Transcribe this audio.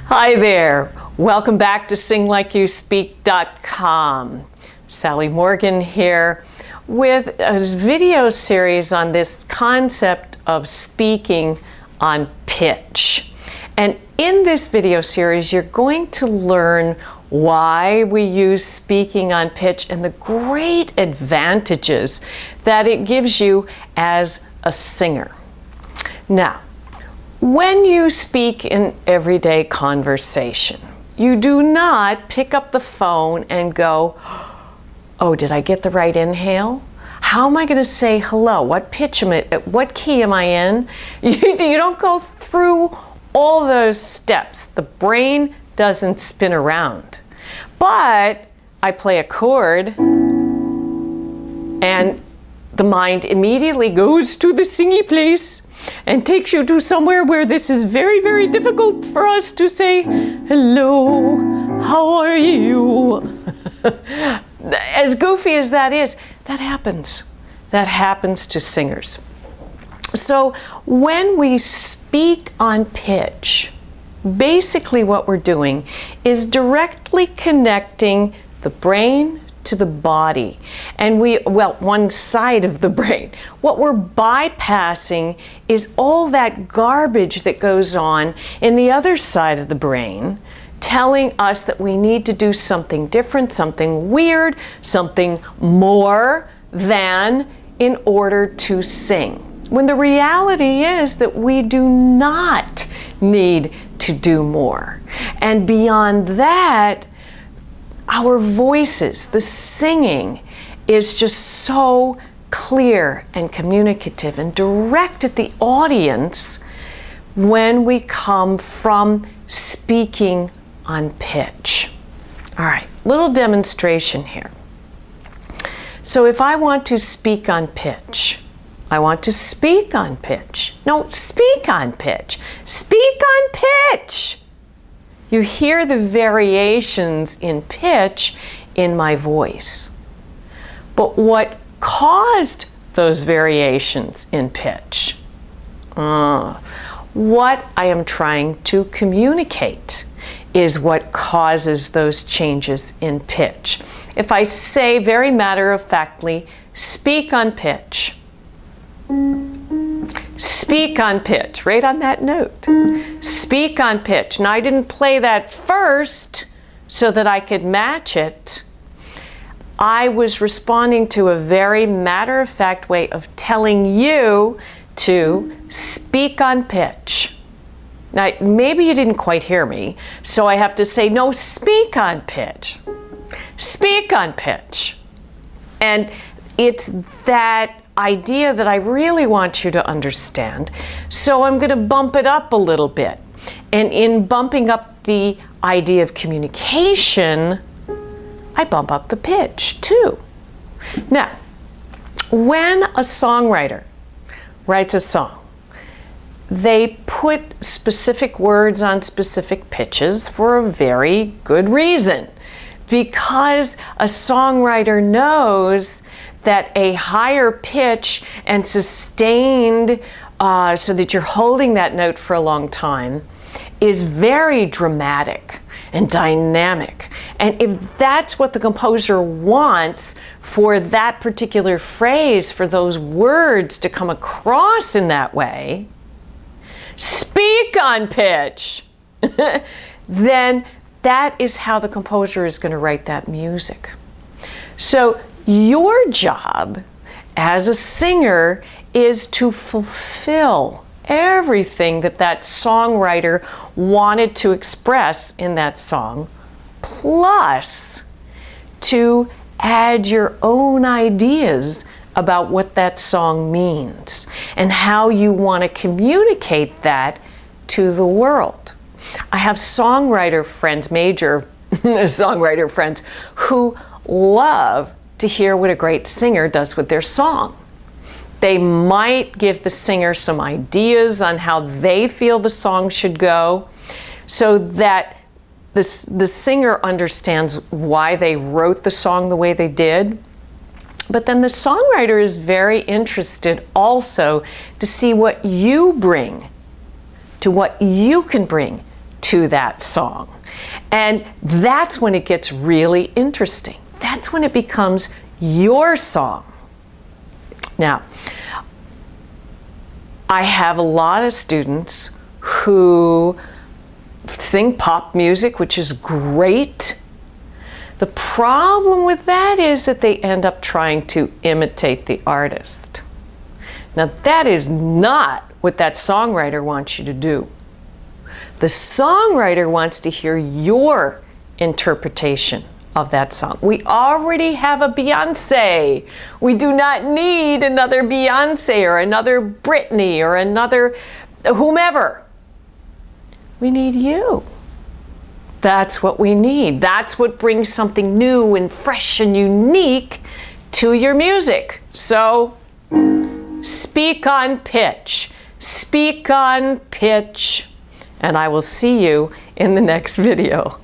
Hi there. Welcome back to SingLikeYouSpeak.com. Sally Morgan here with a video series on this concept of speaking on pitch. And in this video series, you're going to learn why we use speaking on pitch and the great advantages that it gives you as a singer. Now, when you speak in everyday conversation, you do not pick up the phone and go, oh, did I get the right inhale? How am I going to say hello? What pitch am I, what key am I in? You don't go through all those steps. The brain doesn't spin around. But I play a chord and the mind immediately goes to the singy place and takes you to somewhere where this is very, very difficult for us to say, hello, how are you? As goofy as that is, that happens. That happens to singers. So when we speak on pitch, basically what we're doing is directly connecting the brain to the body. And one side of the brain. What we're bypassing is all that garbage that goes on in the other side of the brain, telling us that we need to do something different, something weird, something more than in order to sing. When the reality is that we do not need to do more. And beyond that, our voices, the singing, is just so clear and communicative and direct at the audience when we come from speaking on pitch. All right, little demonstration here. So if I want to speak on pitch, I want to speak on pitch. No, speak on pitch. Speak on pitch. You hear the variations in pitch in my voice. But what caused those variations in pitch? What I am trying to communicate is what causes those changes in pitch. If I say very matter-of-factly, speak on pitch. Speak on pitch, right on that note. Speak on pitch. Now, I didn't play that first so that I could match it. I was responding to a very matter-of-fact way of telling you to speak on pitch. Now, maybe you didn't quite hear me, so I have to say, no, speak on pitch. Speak on pitch. And it's that idea that I really want you to understand. So I'm going to bump it up a little bit. And in bumping up the idea of communication, I bump up the pitch too. Now, when a songwriter writes a song, they put specific words on specific pitches for a very good reason. Because a songwriter knows that a higher pitch and sustained so that you're holding that note for a long time is very dramatic and dynamic. And if that's what the composer wants for that particular phrase, for those words to come across in that way, speak on pitch, then that is how the composer is going to write that music. So your job as a singer is to fulfill everything that that songwriter wanted to express in that song, plus to add your own ideas about what that song means and how you want to communicate that to the world. I have songwriter friends, major songwriter friends, who love to hear what a great singer does with their song. They might give the singer some ideas on how they feel the song should go so that the singer understands why they wrote the song the way they did. But then the songwriter is very interested also to see what you bring, to what you can bring to that song. And that's when it gets really interesting. That's when it becomes your song. Now, I have a lot of students who sing pop music, which is great. The problem with that is that they end up trying to imitate the artist. Now, that is not what that songwriter wants you to do. The songwriter wants to hear your interpretation of that song. We already have a Beyonce. We do not need another Beyonce or another Britney or another whomever. We need you. That's what we need. That's what brings something new and fresh and unique to your music. So, speak on pitch. Speak on pitch. And I will see you in the next video.